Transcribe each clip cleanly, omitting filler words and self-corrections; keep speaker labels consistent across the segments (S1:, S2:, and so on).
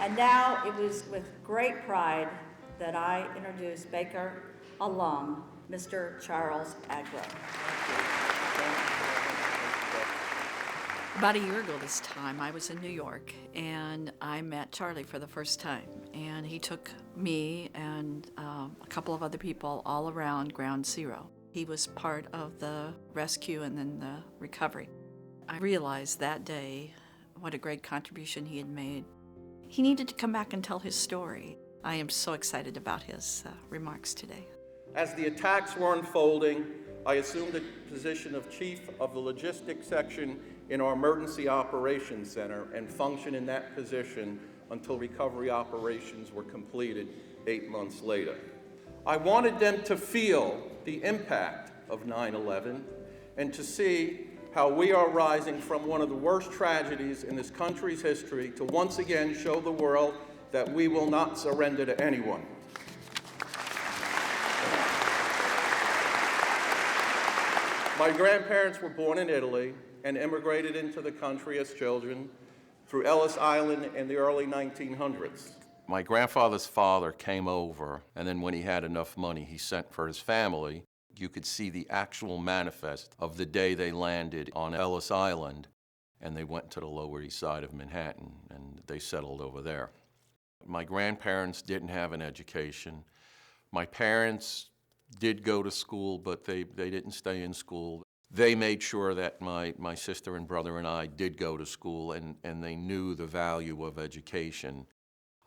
S1: And now it was with great pride that I introduce Baker alum, Mr. Charles Agro.
S2: About a year ago this time, I was in New York, and I met Charlie for the first time. And he took me and a couple of other people all around Ground Zero. He was part of the rescue and then the recovery. I realized that day what a great contribution he had made. He needed to come back and tell his story. I am so excited about his remarks today.
S3: As the attacks were unfolding, I assumed the position of chief of the logistics section in our emergency operations center and functioned in that position until recovery operations were completed 8 months later. I wanted them to feel the impact of 9/11 and to see how we are rising from one of the worst tragedies in this country's history to once again show the world that we will not surrender to anyone. My grandparents were born in Italy and immigrated into the country as children through Ellis Island in the early 1900s. My grandfather's father came over, and then when he had enough money, he sent for his family. You could see the actual manifest of the day they landed on Ellis Island, and they went to the Lower East Side of Manhattan, and they settled over there. My grandparents didn't have an education. My parents did go to school, but they didn't stay in school. They made sure that my sister and brother and I did go to school, and they knew the value of education.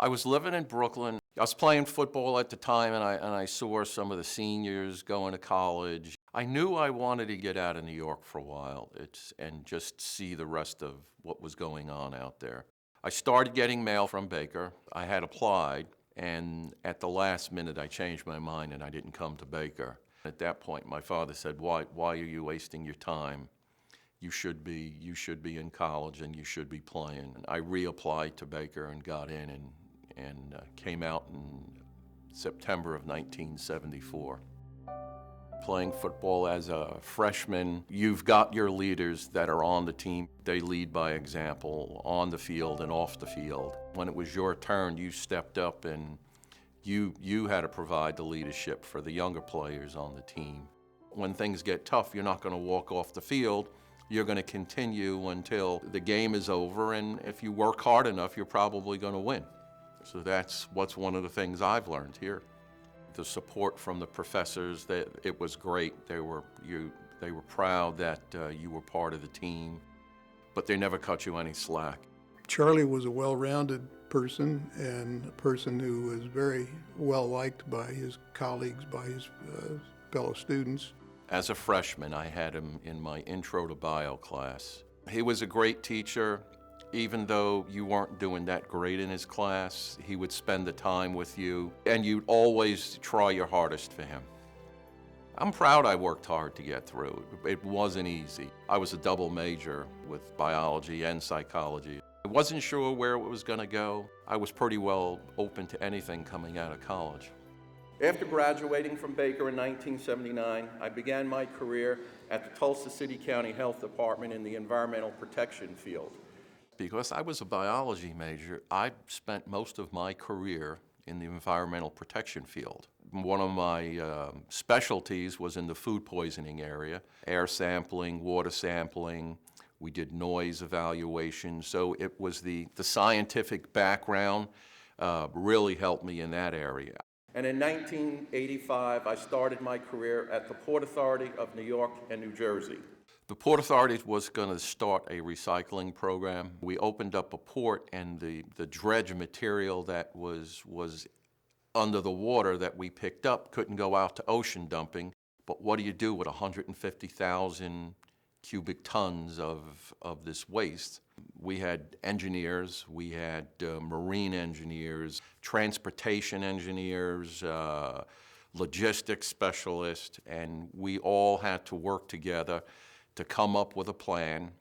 S3: I was living in Brooklyn. I was playing football at the time, and I saw some of the seniors going to college. I knew I wanted to get out of New York for a while and just see the rest of what was going on out there. I started getting mail from Baker. I had applied, and at the last minute I changed my mind and I didn't come to Baker. At that point, my father said, why are you wasting your time? You should be in college and you should be playing. And I reapplied to Baker and got in and came out in September of 1974. Playing football as a freshman, you've got your leaders that are on the team. They lead by example on the field and off the field. When it was your turn, you stepped up and you had to provide the leadership for the younger players on the team. When things get tough, you're not going to walk off the field. You're going to continue until the game is over, and if you work hard enough, you're probably going to win. So that's what's one of the things I've learned here. The support from the professors, it was great. They were proud that you were part of the team, but they never cut you any slack.
S4: Charlie was a well-rounded person and a person who was very well liked by his colleagues, by his fellow students.
S3: As a freshman, I had him in my Intro to Bio class. He was a great teacher. Even though you weren't doing that great in his class, he would spend the time with you, and you'd always try your hardest for him. I'm proud I worked hard to get through. It wasn't easy. I was a double major with biology and psychology. I wasn't sure where it was going to go. I was pretty well open to anything coming out of college. After graduating from Baker in 1979, I began my career at the Tulsa City County Health Department in the environmental protection field. Because I was a biology major, I spent most of my career in the environmental protection field. One of my specialties was in the food poisoning area, air sampling, water sampling. We did noise evaluation, so it was the scientific background really helped me in that area. And in 1985, I started my career at the Port Authority of New York and New Jersey. The Port Authority was going to start a recycling program. We opened up a port, and the dredge material that was under the water that we picked up couldn't go out to ocean dumping. But what do you do with 150,000 cubic tons of this waste? We had engineers, we had marine engineers, transportation engineers, logistics specialists, and we all had to work together to come up with a plan.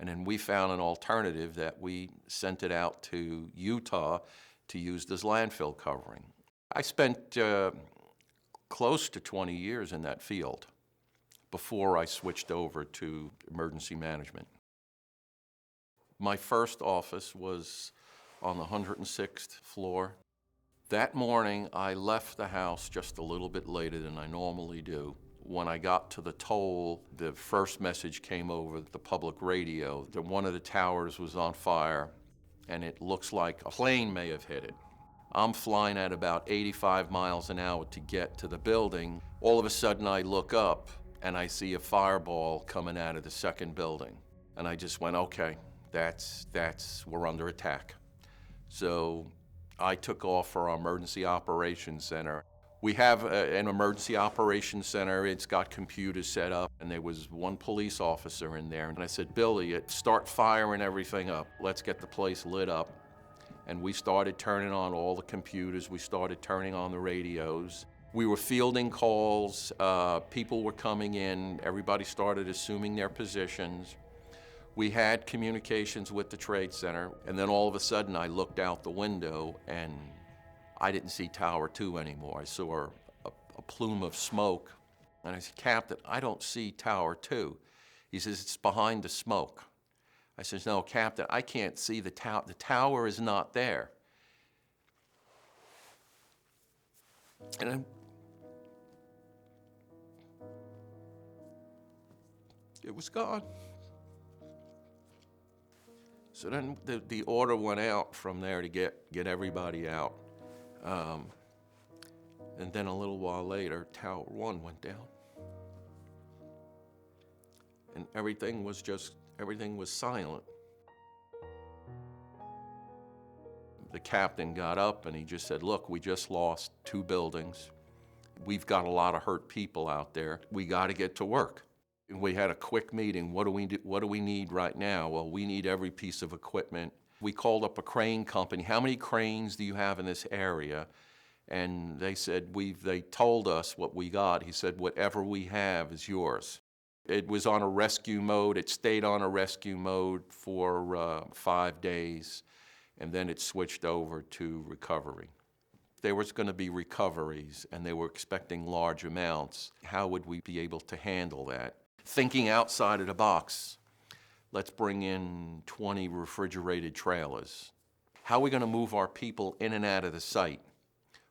S3: And then we found an alternative that we sent it out to Utah to use as landfill covering. I spent close to 20 years in that field before I switched over to emergency management. My first office was on the 106th floor. That morning, I left the house just a little bit later than I normally do. When I got to the toll, the first message came over the public radio that one of the towers was on fire, and it looks like a plane may have hit it. I'm flying at about 85 miles an hour to get to the building. All of a sudden, I look up, and I see a fireball coming out of the second building. And I just went, okay, we're under attack. So I took off for our emergency operations center. We have an emergency operations center. It's got computers set up, and there was one police officer in there. And I said, Billy, start firing everything up. Let's get the place lit up. And we started turning on all the computers. We started turning on the radios. We were fielding calls. People were coming in. Everybody started assuming their positions. We had communications with the Trade Center, and then all of a sudden I looked out the window and I didn't see Tower 2 anymore. I saw a plume of smoke, and I said, Captain, I don't see Tower 2. He says, it's behind the smoke. I says, no, Captain, I can't see the tower. The tower is not there. And it was gone. So then the order went out from there to get everybody out. And then a little while later, Tower 1 went down. And everything was silent. The captain got up and he just said, look, we just lost 2 buildings. We've got a lot of hurt people out there. We got to get to work. We had a quick meeting. What do we need right now? Well, we need every piece of equipment. We called up a crane company. How many cranes do you have in this area? And they said, they told us what we got. He said, whatever we have is yours. It was on a rescue mode. It stayed on a rescue mode for 5 days, and then it switched over to recovery. There was going to be recoveries, and they were expecting large amounts. How would we be able to handle that? Thinking outside of the box, let's bring in 20 refrigerated trailers. How are we going to move our people in and out of the site?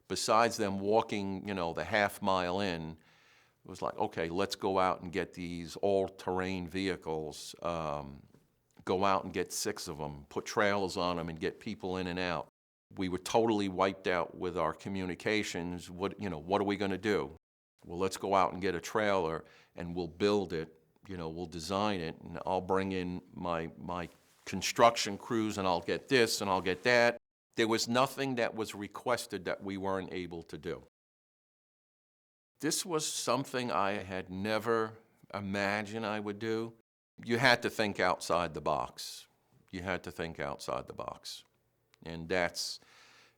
S3: Besides them walking, the half mile in, it was like, okay, let's go out and get these all-terrain vehicles, go out and get 6 of them, put trailers on them and get people in and out. We were totally wiped out with our communications. What are we going to do? Well, let's go out and get a trailer and we'll build it, we'll design it, and I'll bring in my construction crews and I'll get this and I'll get that. There was nothing that was requested that we weren't able to do. This was something I had never imagined I would do. You had to think outside the box. You had to think outside the box. And that's,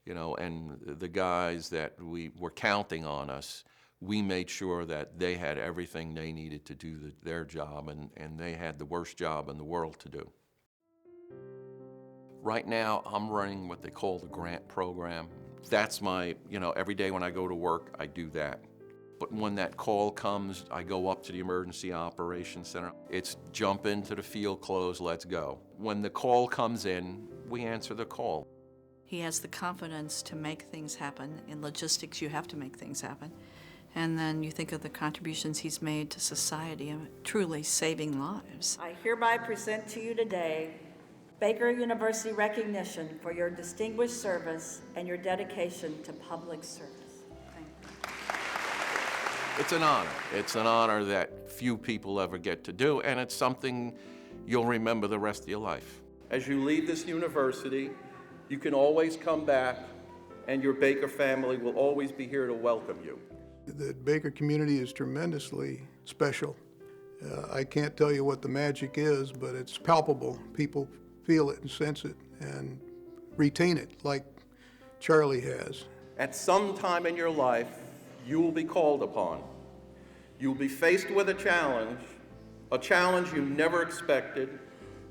S3: and the guys that we were counting on us, we made sure that they had everything they needed to do their job, and they had the worst job in the world to do. Right now, I'm running what they call the grant program. That's my, every day when I go to work, I do that. But when that call comes, I go up to the Emergency Operations Center. It's jump into the field clothes, let's go. When the call comes in, we answer the call.
S2: He has the confidence to make things happen. In logistics, you have to make things happen. And then you think of the contributions he's made to society and truly saving lives.
S1: I hereby present to you today Baker University recognition for your distinguished service and your dedication to public service. Thank you.
S3: It's an honor. It's an honor that few people ever get to do, and it's something you'll remember the rest of your life. As you leave this university, you can always come back, and your Baker family will always be here to welcome you.
S4: The Baker community is tremendously special. I can't tell you what the magic is, but it's palpable. People feel it and sense it and retain it like Charlie has.
S3: At some time in your life, you will be called upon. You will be faced with a challenge you never expected,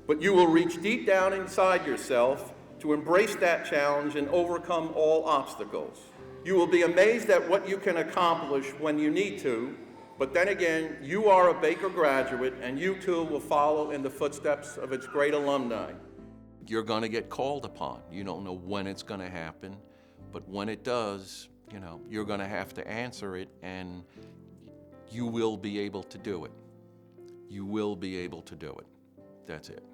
S3: but you will reach deep down inside yourself to embrace that challenge and overcome all obstacles. You will be amazed at what you can accomplish when you need to, but then again, you are a Baker graduate, and you too will follow in the footsteps of its great alumni. you're going to get called upon. You don't know when it's going to happen, but when it does, you're going to have to answer it, and you will be able to do it. You will be able to do it. That's it.